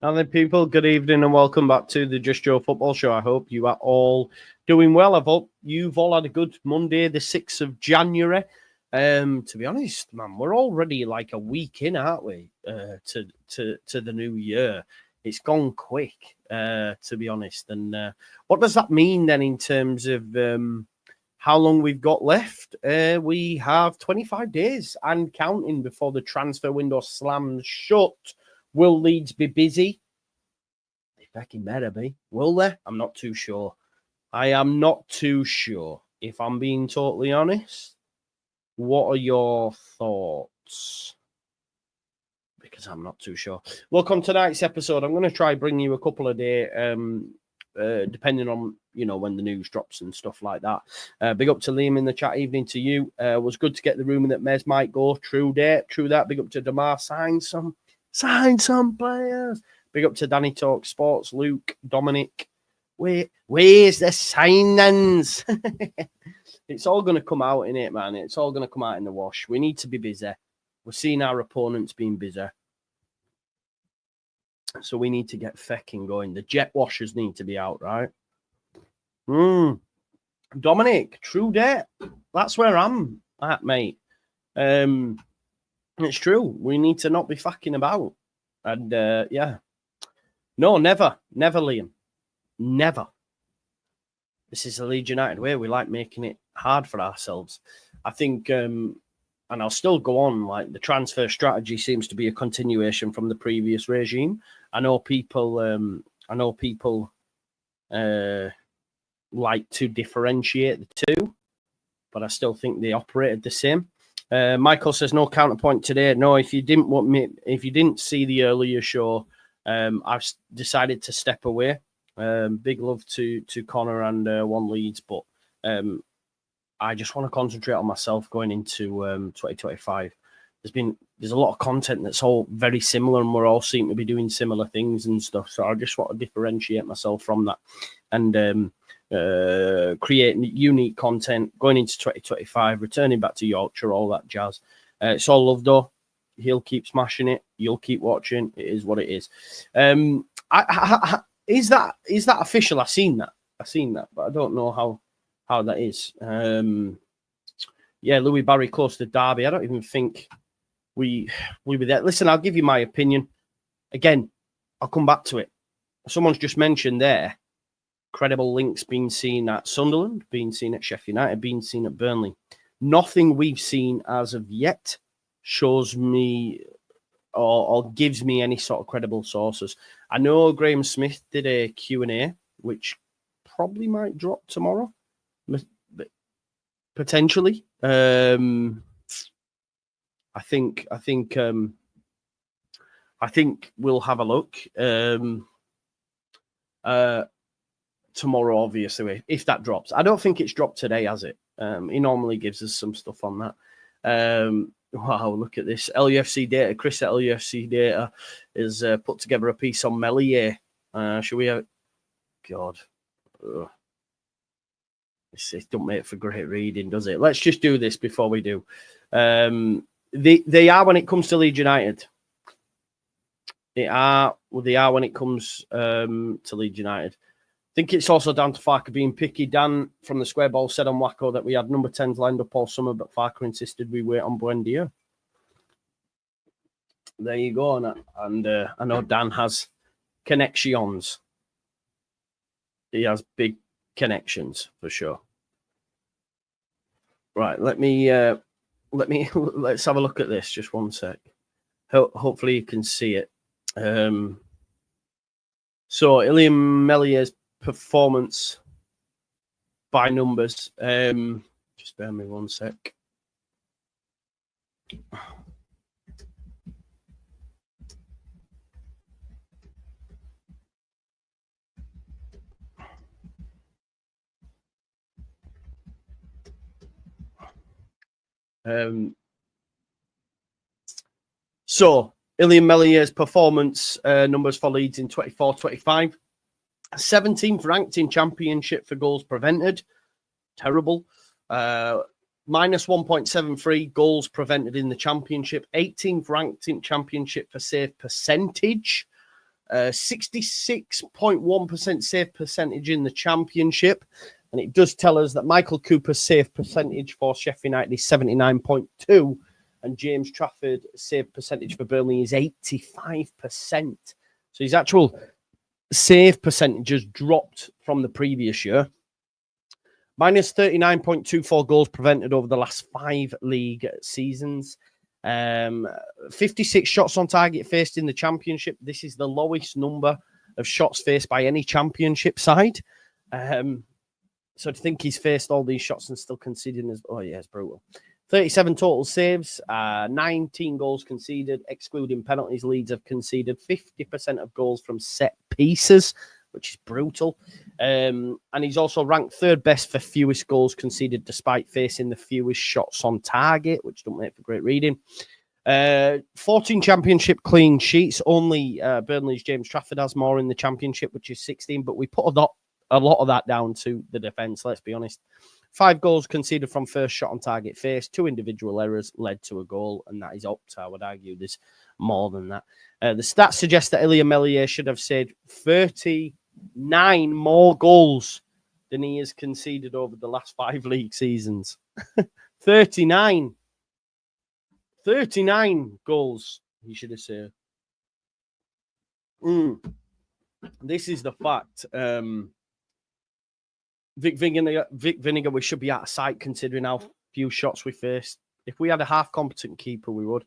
Now then, people, good evening and welcome back to the Just Joe Football Show. I hope you are all doing well. I hope you've all had a good Monday, the 6th of January. To be honest, man, we're already like a week in, aren't we, to the new year. It's gone quick, to be honest. And what does that mean then in terms of how long we've got left? We have 25 days and counting before the transfer window slams shut. Will Leeds be busy? They fucking better be. Will they? I'm not too sure. I am not too sure, if I'm being totally honest. What are your thoughts? Because I'm not too sure. Look, on tonight's episode, I'm going to try bring you a couple of days, depending on, when the news drops and stuff like that. Big up to Liam in the chat. Evening to you. Was good to get the rumour that Mez might go. True that. Big up to Damar. Sign some players. Big up to Danny Talk Sports, Luke, Dominic. Where's the signings? It's all going to come out in it, man. It's all going to come out in the wash. We need to be busy. We're seeing our opponents being busy. So we need to get fecking going. The jet washers need to be out, right? Dominic, true debt. That's where I'm at, mate. It's true. We need to not be fucking about. And, yeah. No, never, Liam. Never. This is the Leeds United way. We like making it hard for ourselves. I think, and I'll still go on, like the transfer strategy seems to be a continuation from the previous regime. I know people like to differentiate the two, but I still think they operated the same. Michael says no counterpoint today. No, if you didn't see the earlier show, I've decided to step away. Big love to Connor and One Leeds, but I just want to concentrate on myself going into 2025. There's a lot of content that's all very similar, and we're all seem to be doing similar things and stuff. So I just want to differentiate myself from that and create unique content going into 2025, returning back to Yorkshire, all that jazz. It's all love though. He'll keep smashing it. You'll keep watching. It is what it is. Is that official? I've seen that, but I don't know how that is. Yeah, Louie Barry close to Derby. I don't even think we were there. Listen, I'll give you my opinion. Again, I'll come back to it. Someone's just mentioned there, credible links being seen at Sunderland, being seen at Sheffield United, being seen at Burnley. Nothing we've seen as of yet shows me or gives me any sort of credible sources. I know Graham Smith did a Q&A, which probably might drop tomorrow, potentially. I think we'll have a look tomorrow, obviously, if that drops. I don't think it's dropped today, has it? He normally gives us some stuff on that. Wow, look at this. LUFC Data. Chris at LUFC Data has put together a piece on Meslier. Should we have... God. It don't make for great reading, does it? Let's just do this before we do. They are when it comes to Leeds United. They are when it comes to Leeds United. I think it's also down to Farker being picky. Dan from the Square Ball said on Wacko that we had number 10s lined up all summer, but Farker insisted we wait on Buendia. There you go. And I know Dan has connections. He has big connections for sure. Right, let's have a look at this. Just one sec. Hopefully you can see it. So Iliam Mellier's performance by numbers. Just bear me one sec. So Iliam Mellier's performance numbers for Leeds in 24-25. 17th ranked in Championship for goals prevented. Terrible. Minus 1.73 goals prevented in the Championship. 18th ranked in Championship for save percentage. 66.1% save percentage in the Championship. And it does tell us that Michael Cooper's save percentage for Sheffield United is 79.2%. And James Trafford's save percentage for Burnley is 85%. So his actual save percentage has dropped from the previous year. Minus 39.24 goals prevented over the last 5 league seasons. 56 shots on target faced in the Championship. This is the lowest number of shots faced by any Championship side. So to think he's faced all these shots and still conceding is, it's brutal. 37 total saves, 19 goals conceded, excluding penalties. Leeds have conceded 50% of goals from set pieces, which is brutal. And he's also ranked 3rd best for fewest goals conceded, despite facing the fewest shots on target, which don't make for great reading. 14 Championship clean sheets. Only Burnley's James Trafford has more in the Championship, which is 16. But we put a lot of that down to the defence, let's be honest. 5 goals conceded from first shot on target faced. 2 individual errors led to a goal, and that is up to, I would argue, there's more than that. The stats suggest that Ilya Meslier should have saved 39 more goals than he has conceded over the last 5 league seasons. 39 goals he should have saved. This is the fact. Vic Vinegar, we should be out of sight considering how few shots we faced. If we had a half-competent keeper, we would.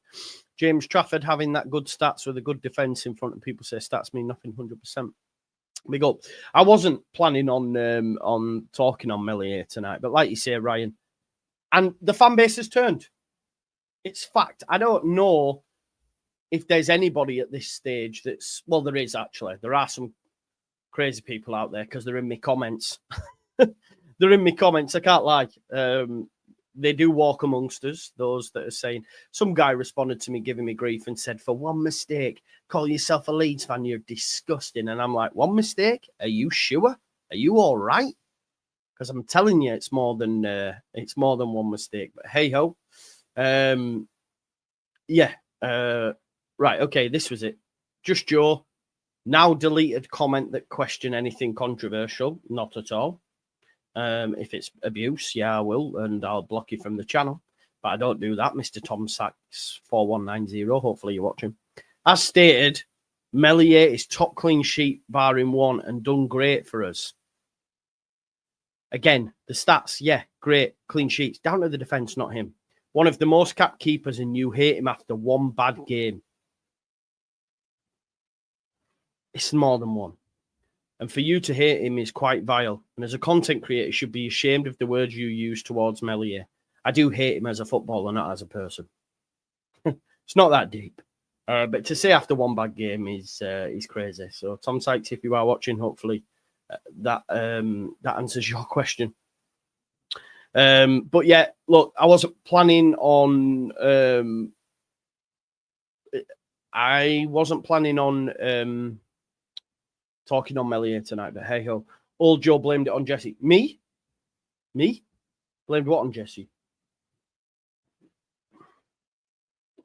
James Trafford having that good stats with a good defence in front of people say stats mean nothing 100%. Big up. I wasn't planning on talking on Meslier tonight, but like you say, Ryan, and the fan base has turned. It's fact. I don't know if there's anybody at this stage that's... Well, there is, actually. There are some crazy people out there because they're in my comments. They're in my comments. I can't lie. They do walk amongst us, those that are saying... Some guy responded to me giving me grief and said, for one mistake, call yourself a Leeds fan, you're disgusting. And I'm like, one mistake? Are you sure? Are you all right? Because I'm telling you, it's more than one mistake. But hey-ho. Right, okay, this was it. Just Joe, now deleted comment that question anything controversial. Not at all. If it's abuse, yeah, I will, and I'll block you from the channel. But I don't do that, Mr. Tom Sachs 4190. Hopefully you're watching. As stated, Meslier is top clean sheet barring one and done great for us. Again, the stats, yeah, great. Clean sheets. Down to the defence, not him. One of the most capped keepers, and you hate him after one bad game. It's more than one. And for you to hate him is quite vile. And as a content creator, you should be ashamed of the words you use towards Meslier. I do hate him as a footballer, not as a person. It's not that deep. But to say after one bad game is crazy. So, Tom Sykes, if you are watching, hopefully that answers your question. But yeah, look, I wasn't planning on talking on Meslier tonight, but hey ho. Old Joe blamed it on Jesse. Me? Blamed what on Jesse?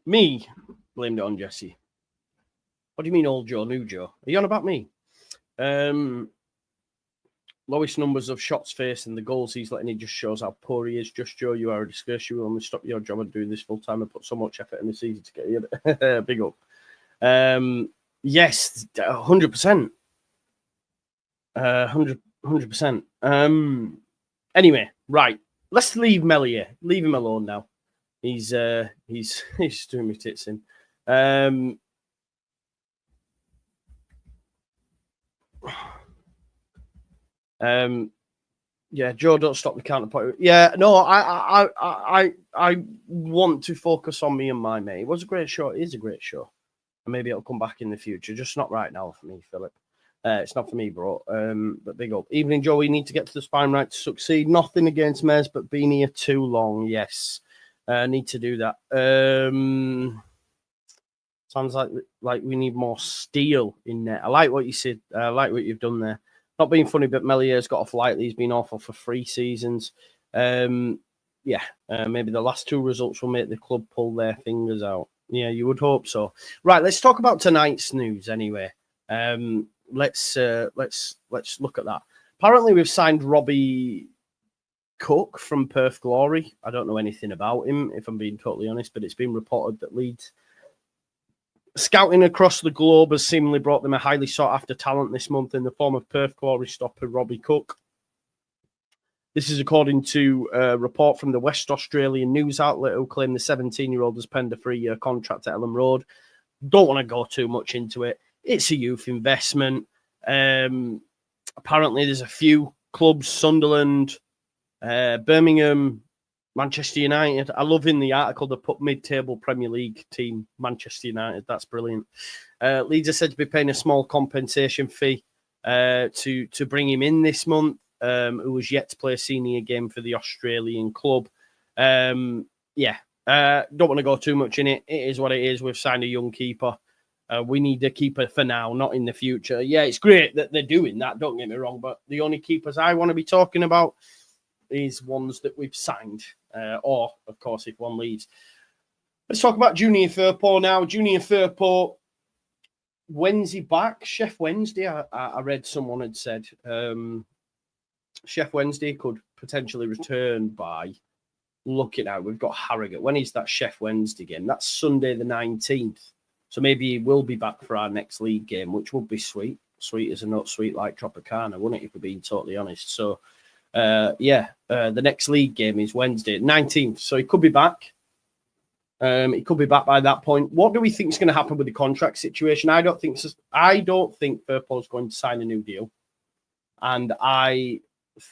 Me blamed it on Jesse. What do you mean, old Joe, new Joe? Are you on about me? Lowest numbers of shots faced and the goals he's letting, it just shows how poor he is. Just Joe, you are a disgrace. You will only stop your job and do this full time and put so much effort in the season to get you. Big up. Yes, 100%. 100%. Anyway, right. Let's leave Meslier. Leave him alone now. He's doing me tits in. Yeah, Joe, don't stop the counterpoint. Yeah, no, I want to focus on me and my mate. It was a great show. It is a great show. And maybe it'll come back in the future. Just not right now for me, Philip. It's not for me, bro. But big up. Evening, Joe. We need to get to the spine right to succeed. Nothing against Mez, but been here too long. Yes. Need to do that. Sounds like we need more steel in there. I like what you said. I like what you've done there. Not being funny, but Mellier's got off lightly. He's been awful for 3 seasons. Maybe the last 2 results will make the club pull their fingers out. Yeah, you would hope so. Right, let's talk about tonight's news anyway. Let's look at that. Apparently, we've signed Robbie Cook from Perth Glory. I don't know anything about him, if I'm being totally honest, but it's been reported that Leeds scouting across the globe has seemingly brought them a highly sought-after talent this month in the form of Perth Glory stopper Robbie Cook. This is according to a report from the West Australian news outlet who claim the 17-year-old has penned a 3-year contract at Ellen Road. Don't want to go too much into it. It's a youth investment. Apparently, there's a few clubs, Sunderland, Birmingham, Manchester United. I love in the article they put mid-table Premier League team, Manchester United. That's brilliant. Leeds are said to be paying a small compensation fee to bring him in this month, who was yet to play a senior game for the Australian club. Don't want to go too much in it. It is what it is. We've signed a young keeper. We need a keeper for now, not in the future. Yeah, it's great that they're doing that. Don't get me wrong, but the only keepers I want to be talking about is ones that we've signed, or, of course, if one leaves. Let's talk about Junior Firpo now. Junior Firpo, Wednesday back. Chef Wednesday, I read someone had said Chef Wednesday could potentially return by, look it out, we've got Harrogate. When is that Chef Wednesday game? That's Sunday the 19th. So maybe he will be back for our next league game, which would be sweet. Sweet as a nut, sweet like Tropicana, wouldn't it, if we're being totally honest? So, the next league game is Wednesday, 19th. So he could be back. He could be back by that point. What do we think is going to happen with the contract situation? I don't think Firpo's going to sign a new deal. And I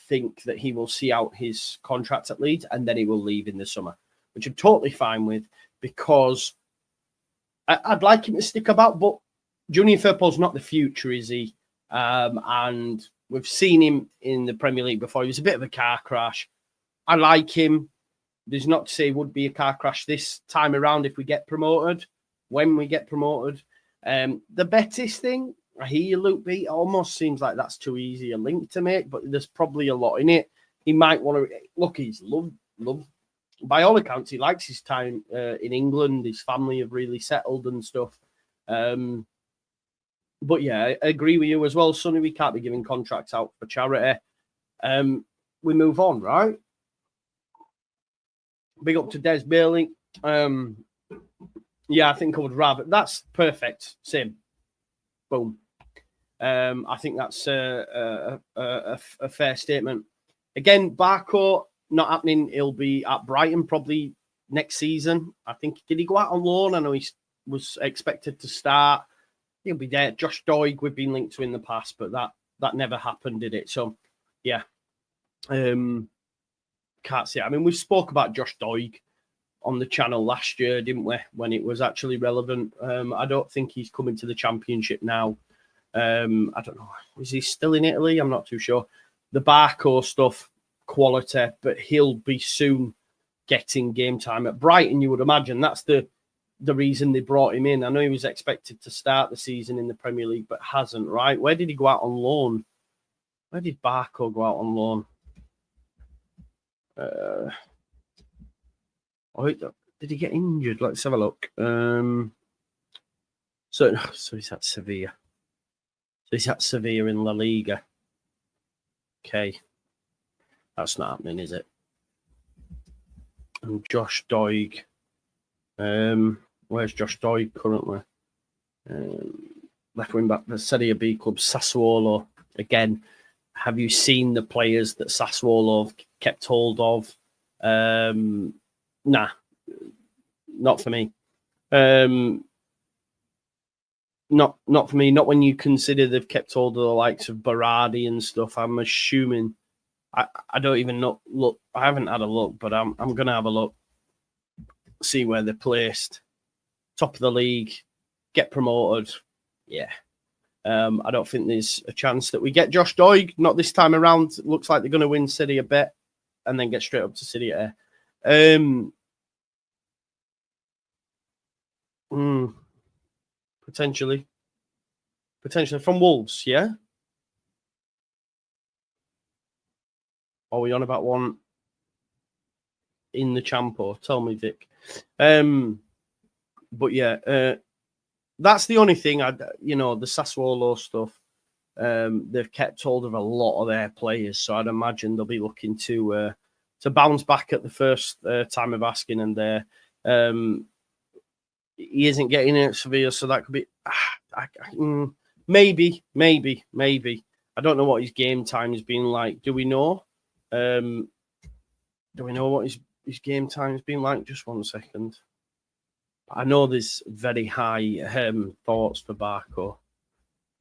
think that he will see out his contract at Leeds and then he will leave in the summer, which I'm totally fine with because I'd like him to stick about, but Junior Firpo's not the future, is he? And we've seen him in the Premier League before. He was a bit of a car crash. I like him. There's not to say it would be a car crash this time around if we get promoted, when we get promoted. The Betis thing, I hear you, Luke B. It almost seems like that's too easy a link to make, but there's probably a lot in it. He might want to... Look, he's loved. By all accounts, he likes his time in England. His family have really settled and stuff. But yeah, I agree with you as well, Sonny. We can't be giving contracts out for charity. We move on, right? Big up to Des Bailey. Yeah, I think I would rather. That's perfect. Same. Boom. I think that's a fair statement. Again, Barco, not happening. He'll be at Brighton probably next season. I think, did he go out on loan? I know he was expected to start. He'll be there. Josh Doig, we've been linked to in the past, but that never happened, did it? So, yeah. Can't see it. I mean, we spoke about Josh Doig on the channel last year, didn't we? When it was actually relevant. I don't think he's coming to the Championship now. I don't know. Is he still in Italy? I'm not too sure. The Barco stuff, quality, but he'll be soon getting game time at Brighton, you would imagine. That's the reason they brought him in. I know he was expected to start the season in the Premier League, but hasn't, right? Where did he go out on loan? Where did Barco go out on loan? Did he get injured? Let's have a look. So he's at Sevilla. So he's at Sevilla in La Liga. Okay. That's not happening, is it? And Josh Doig. Where's Josh Doig currently? Left wing back, the Serie B club, Sassuolo. Again, have you seen the players that Sassuolo have kept hold of? Nah, not for me. Not for me. Not when you consider they've kept hold of the likes of Berardi and stuff. I'm assuming. I don't even know. Look, I haven't had a look, but I'm gonna have a look. See where they're placed. Top of the league, get promoted. Yeah. I don't think there's a chance that we get Josh Doig. Not this time around. It looks like they're going to win City a bet and then get straight up to City A. Potentially from Wolves, yeah? Are we on about one in the Champo? Tell me, Vic. But yeah, that's the only thing. The Sassuolo stuff. They've kept hold of a lot of their players, so I'd imagine they'll be looking to bounce back at the first time of asking, and he isn't getting it at Sevilla, so that could be maybe. I don't know what his game time has been like. Do we know? Do we know what his game time has been like? Just 1 second. I know there's very high thoughts for Barco.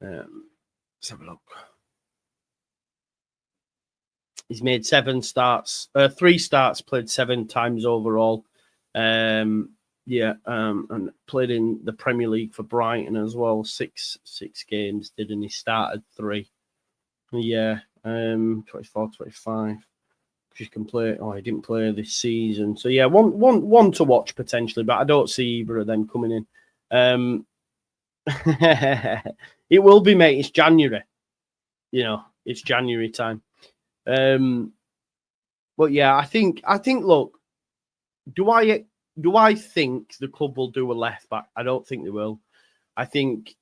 Let's have a look. He's made 7 starts, 3 starts, played 7 times overall. And played in the Premier League for Brighton as well. 6 games, didn't he? Started 3. Yeah, 24, 25. Just can play. Oh, he didn't play this season. So yeah, one to watch potentially, but I don't see either of them coming in. It will be, mate. It's January. It's January time. But yeah, I think. Look, do I think the club will do a left back? I don't think they will. I think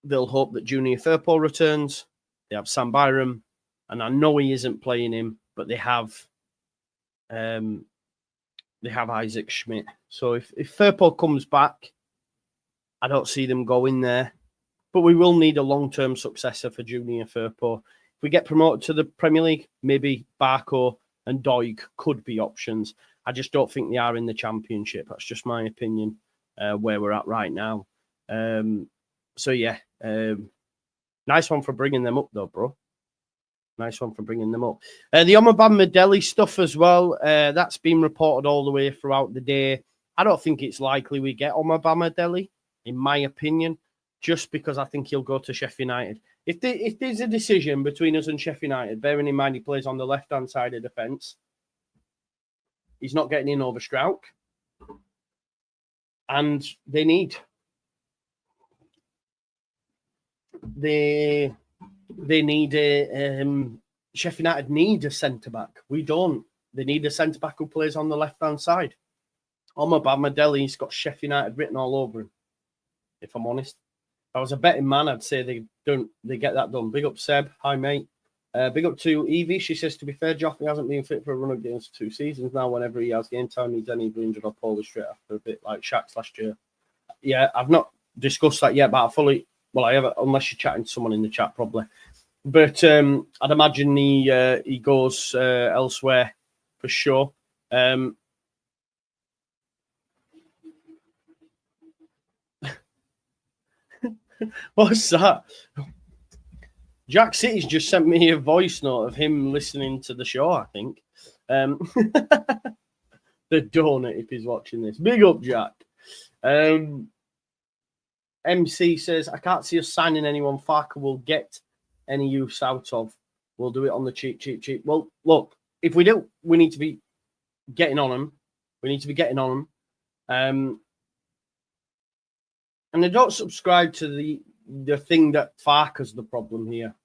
they'll hope that Junior Firpo returns. They have Sam Byram, and I know he isn't playing him, but they have Isaac Schmidt. So if Firpo comes back, I don't see them going there. But we will need a long-term successor for Junior Firpo. If we get promoted to the Premier League, maybe Barco and Doig could be options. I just don't think they are in the Championship. That's just my opinion, where we're at right now. So yeah, nice one for bringing them up, though, bro. Nice one for bringing them up. The Omobamidele stuff as well. That's been reported all the way throughout the day. I don't think it's likely we get Omobamidele, in my opinion, just because I think he'll go to Sheffield United. If there's a decision between us and Sheffield United, bearing in mind he plays on the left-hand side of defence, he's not getting in over Strauch. And they need Sheffield United need a centre-back. We don't. They need a centre-back who plays on the left-hand side. Omobamidele's got Sheffield United written all over him, if I'm honest. If I was a betting man, I'd say they get that done. Big up Seb. Hi, mate. Big up to Evie. She says, to be fair, Joffrey hasn't been fit for a run of games for 2 seasons now. Whenever he has game time, he's any injured or poorly straight after, a bit like Shaq last year. Yeah, I've not discussed that yet, but I have, unless you're chatting to someone in the chat, probably. But I'd imagine he goes elsewhere for sure. What's that? Jack City's just sent me a voice note of him listening to the show, I think. The donut, if he's watching this. Big up, Jack. MC says, I can't see us signing anyone Farker will get any use out of. We'll do it on the cheap. Well, look, if we do, we need to be getting on them. And they don't subscribe to the thing that Farker's the problem here.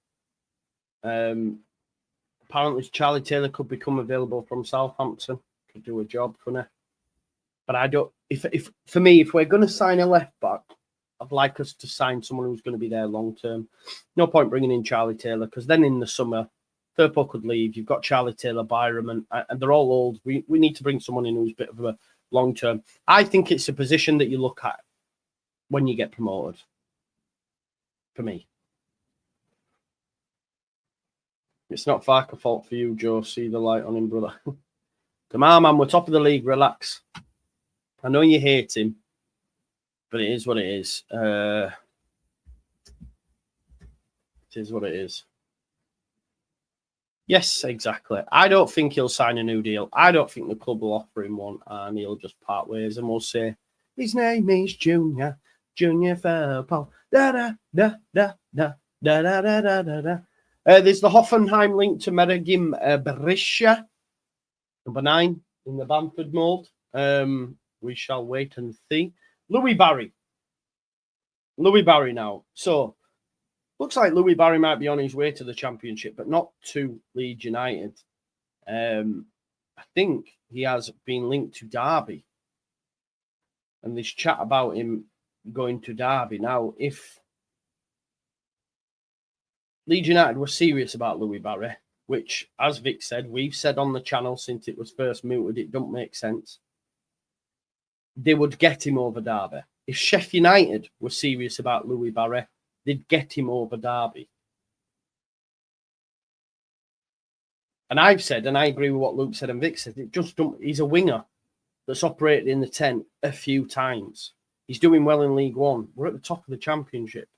Apparently Charlie Taylor could become available from Southampton. Could do a job, couldn't he? But I don't. If for me, if we're going to sign a left back, I'd like us to sign someone who's going to be there long term. No point bringing in Charlie Taylor, because then in the summer, Firpo could leave. You've got Charlie Taylor, Byram, and they're all old. We need to bring someone in who's a bit of a long term. I think it's a position that you look at when you get promoted. For me, it's not Farker's fault for you, Joe. See the light on him, brother. Come on, man. We're top of the league. Relax. I know you hate him, but it is what it is. It is what it is. Yes, exactly. I don't think he'll sign a new deal. I don't think the club will offer him one, and he'll just part ways, and we'll say, his name is Junior Firpo. There's the Hoffenheim link to Meragim Berisha, number 9 in the Bamford mould. We shall wait and see. Louie Barry now. So, looks like Louie Barry might be on his way to the Championship, but not to Leeds United. I think he has been linked to Derby. And this chat about him going to Derby. Now, if Leeds United were serious about Louie Barry, which, as Vic said, we've said on the channel since it was first mooted, it don't make sense, they would get him over Derby. If Sheffield United were serious about Louie Barry, they'd get him over Derby. And I've said, and I agree with what Luke said and Vic said, he's a winger that's operated in the 10 a few times. He's doing well in League One. We're at the top of the Championship.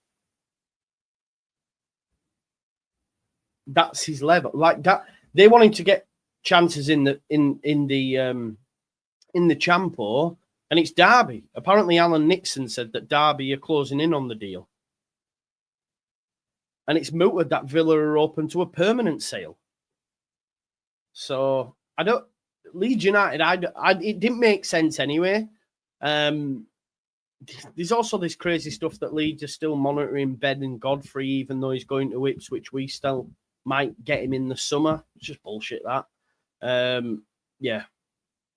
That's his level. Like that, they want him to get chances in the Champo, and it's Derby. Apparently, Alan Nixon said that Derby are closing in on the deal, and it's mooted that Villa are open to a permanent sale. So Leeds United, it didn't make sense anyway. There's also this crazy stuff that Leeds are still monitoring Ben and Godfrey, even though he's going to Ipswich. We still might get him in the summer. It's just bullshit, that. Yeah.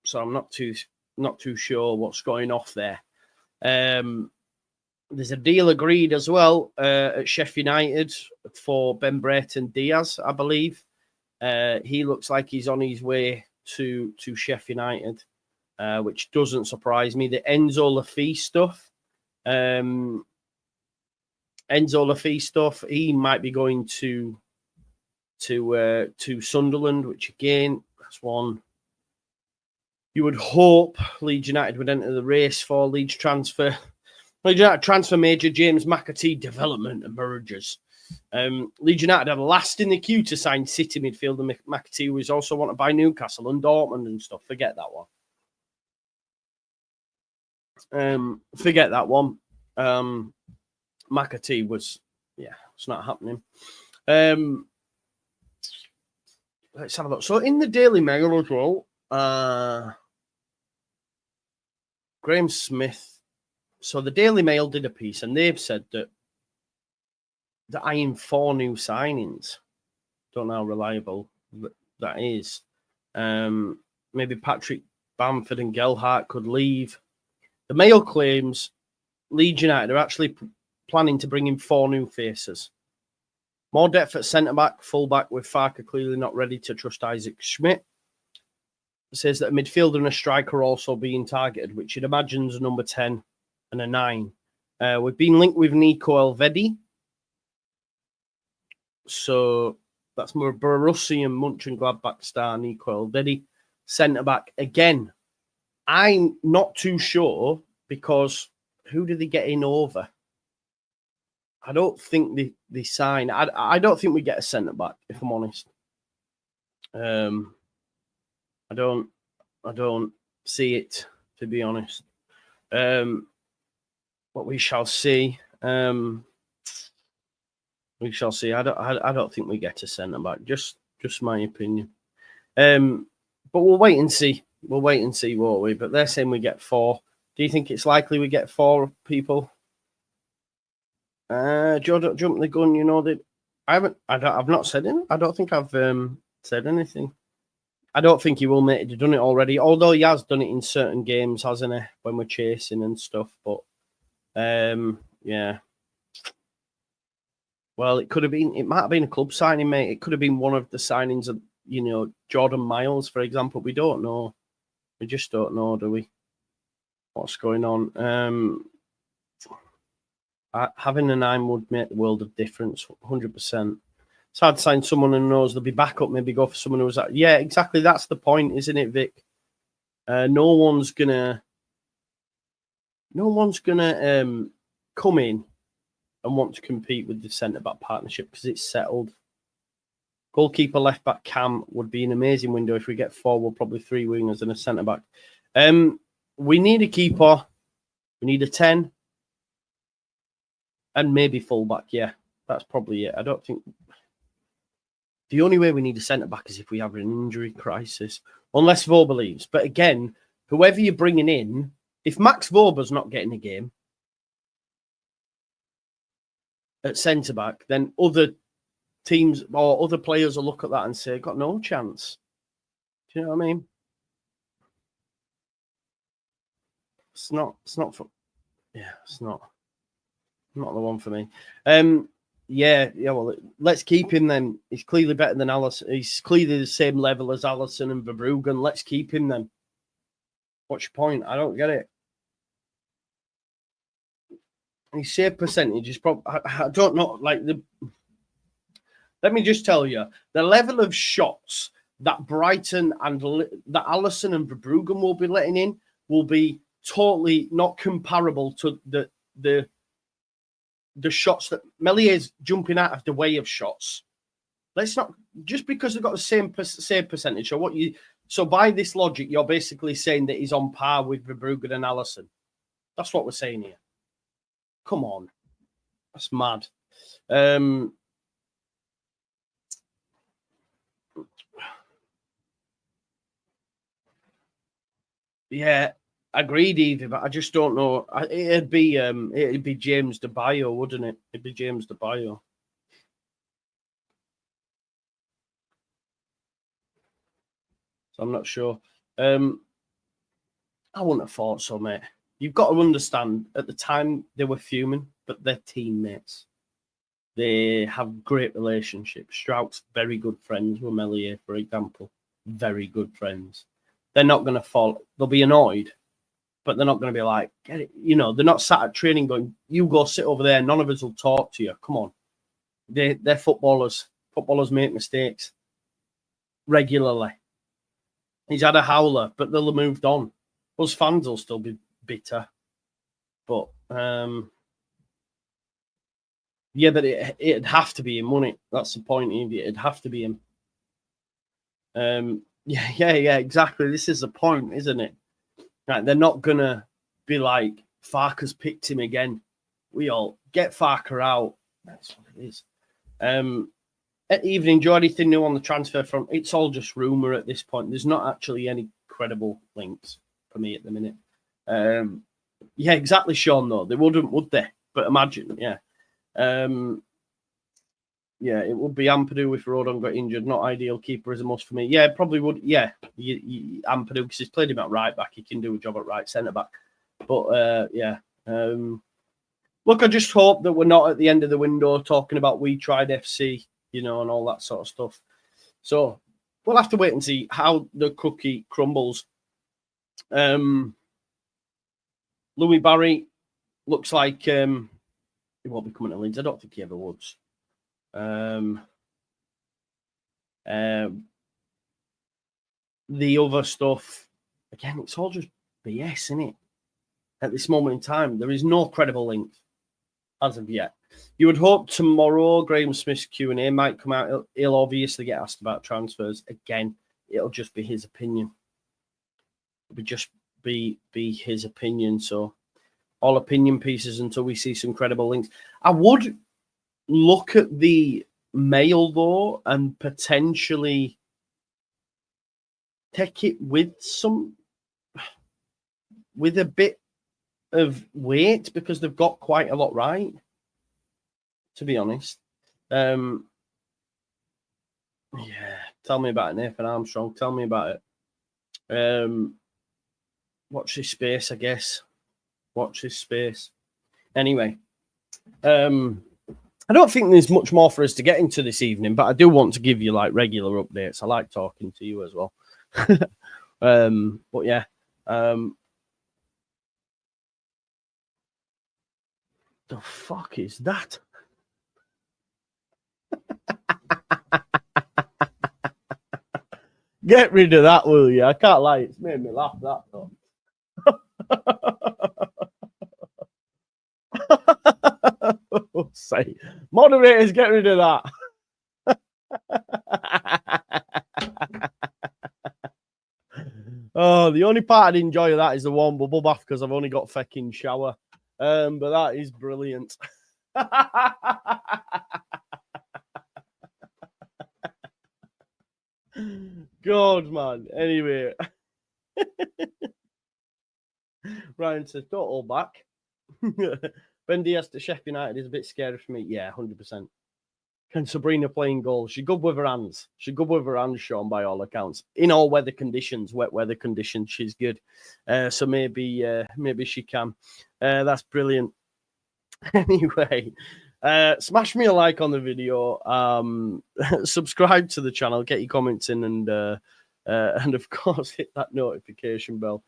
So I'm not too sure what's going off there. There's a deal agreed as well at Sheffield United for Ben Brayton Diaz, I believe. He looks like he's on his way to Sheffield United, which doesn't surprise me. The Enzo Lafay stuff, he might be going to Sunderland, which again, that's one you would hope Leeds United would enter the race for. Leeds transfer major James McAtee development and mergers. Leeds United are last in the queue to sign City midfielder McAtee, who is also wanted by Newcastle and Dortmund and stuff. Forget that one. McAtee was, it's not happening. Let's have a look. So in the Daily Mail as well, Graham Smith. So the Daily Mail did a piece, and they've said that I in 4 new signings. Don't know how reliable that is. Maybe Patrick Bamford and Gelhardt could leave. The Mail claims Leeds United are actually planning to bring in 4 new faces. More depth at centre-back, full-back, with Farke clearly not ready to trust Isaac Schmidt. It says that a midfielder and a striker are also being targeted, which it imagines a number 10 and a 9. We've been linked with Nico Elvedi. So that's more Borussia and Mönchengladbach star Nico Elvedi. Centre-back again. I'm not too sure, because who do they get in over? I don't think they sign. I don't think we get a centre-back, if I'm honest. I don't see it, to be honest. But we shall see. We shall see. I don't think we get a centre-back. Just my opinion. But we'll wait and see. We'll wait and see, won't we? But they're saying we get 4. Do you think it's likely we get 4 people? Joe, don't jump the gun. You know that I've not said anything. I don't think I've said anything. I don't think he will, mate. He's done it already. Although he has done it in certain games, hasn't he? When we're chasing and stuff. But yeah. Well, it might have been a club signing, mate. It could have been one of the signings of, Jordan Miles, for example. We don't know. We just don't know, do we? What's going on? Having a 9 would make the world of difference, 100%. It's hard to sign someone who knows they'll be back up, maybe go for someone who's at... Yeah, exactly. That's the point, isn't it, Vic? No one's gonna come in and want to compete with the centre-back partnership because it's settled. Goalkeeper, left-back, Cam would be an amazing window. If we get 4, we'll probably 3 wingers and a centre-back. We need a keeper. We need a 10. And maybe full-back, yeah. That's probably it. I don't think... The only way we need a centre-back is if we have an injury crisis. Unless Voba leaves. But again, whoever you're bringing in, if Max Voba's not getting a game at centre-back, then other teams or other players will look at that and say, got no chance. Do you know what I mean? It's not for... Yeah, it's not the one for me. Yeah. Well, let's keep him then. He's clearly better than Alisson. He's clearly the same level as Alisson and Verbruggen. Let's keep him then. What's your point? I don't get it. His save percentage is probably, I don't know, like let me just tell you, the level of shots that Brighton and that Alisson and Verbruggen will be letting in will be totally not comparable to the shots that Meslier's jumping out of the way of shots. Let's not, just because they've got the same save percentage. So by this logic, you're basically saying that he's on par with Verbruggen and Alisson. That's what we're saying here. Come on, that's mad. Yeah, agreed, Evie, but I just don't know. It'd be James DeBio, wouldn't it? It'd be James DeBio. So I'm not sure. I wouldn't have thought so, mate. You've got to understand, at the time they were fuming, but they're teammates. They have great relationships. Strout's very good friends with Meslier, for example. Very good friends. They're not going to fall. They'll be annoyed, but they're not going to be like, get it. You know, they're not sat at training going, you go sit over there. None of us will talk to you. Come on. They're footballers. Footballers make mistakes regularly. He's had a howler, but they'll have moved on. Us fans will still be bitter. But, yeah, but it'd have to be him, wouldn't it? That's the point. It'd have to be him. Yeah, exactly. This is the point, isn't it? Right, they're not going to be like, Farker's picked him again. We all get Farker out. That's what it is. Evening, Joe, anything new on the transfer front? It's all just rumour at this point. There's not actually any credible links for me at the minute. Yeah, exactly, Sean, though. They wouldn't, would they? But imagine, yeah. Yeah, it would be Ampadu if Rodon got injured. Not ideal. Keeper is a must for me. Yeah, probably would. Yeah, Ampadu, because he's played him at right back. He can do a job at right centre back. But, yeah. Look, I just hope that we're not at the end of the window talking about we tried FC, you know, and all that sort of stuff. So we'll have to wait and see how the cookie crumbles. Louie Barry looks like he won't be coming to Leeds. I don't think he ever would. The other stuff, again, it's all just BS, isn't it? At this moment in time, there is no credible link as of yet. You would hope tomorrow Graham Smith's Q&A might come out. He'll obviously get asked about transfers. Again, it'll just be his opinion. It'll just be his opinion. So all opinion pieces until we see some credible links. I would look at the Mail, though, and potentially take it with a bit of weight, because they've got quite a lot right, to be honest. Yeah, tell me about it, Nathan Armstrong. Tell me about it. Watch this space, I guess. Watch this space. Anyway, I don't think there's much more for us to get into this evening, but I do want to give you like regular updates. I like talking to you as well. But yeah. The fuck is that? Get rid of that, will you? I can't lie. It's made me laugh, that though. Say, moderators, get rid of that. Oh, the only part I'd enjoy of that is the warm bubble bath, because I've only got fucking shower. But that is brilliant. God, man. Anyway. Ryan says, don't hold back. Ben Diaz to Sheffield United is a bit scary for me. Yeah, 100%. Can Sabrina play in goal? She's good with her hands. She's good with her hands, Sean, by all accounts. In all weather conditions, wet weather conditions, she's good. So maybe she can. That's brilliant. Anyway, smash me a like on the video. Subscribe to the channel. Get your comments in, and of course hit that notification bell.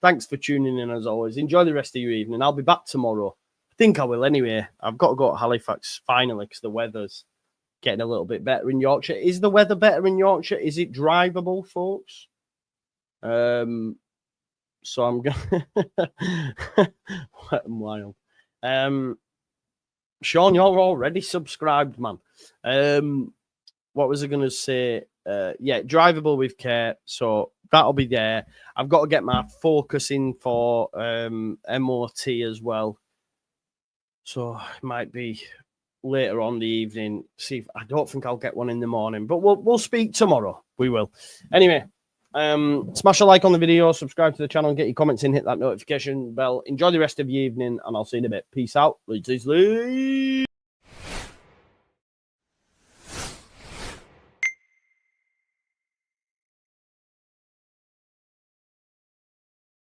Thanks for tuning in as always. Enjoy the rest of your evening. I'll be back tomorrow. I think I will anyway. I've got to go to Halifax finally because the weather's getting a little bit better in Yorkshire. Is the weather better in Yorkshire? Is it drivable, folks? So I'm going wet and wild. Sean, you're already subscribed, man. What was I going to say? Yeah, drivable with care. So that'll be there. I've got to get my focus in for MOT as well. So it might be later on the evening. See, if I don't think I'll get one in the morning, but we'll speak tomorrow. We will. Anyway, smash a like on the video, subscribe to the channel, get your comments in, hit that notification bell. Enjoy the rest of your evening, and I'll see you in a bit. Peace out. Leeds is Leeds.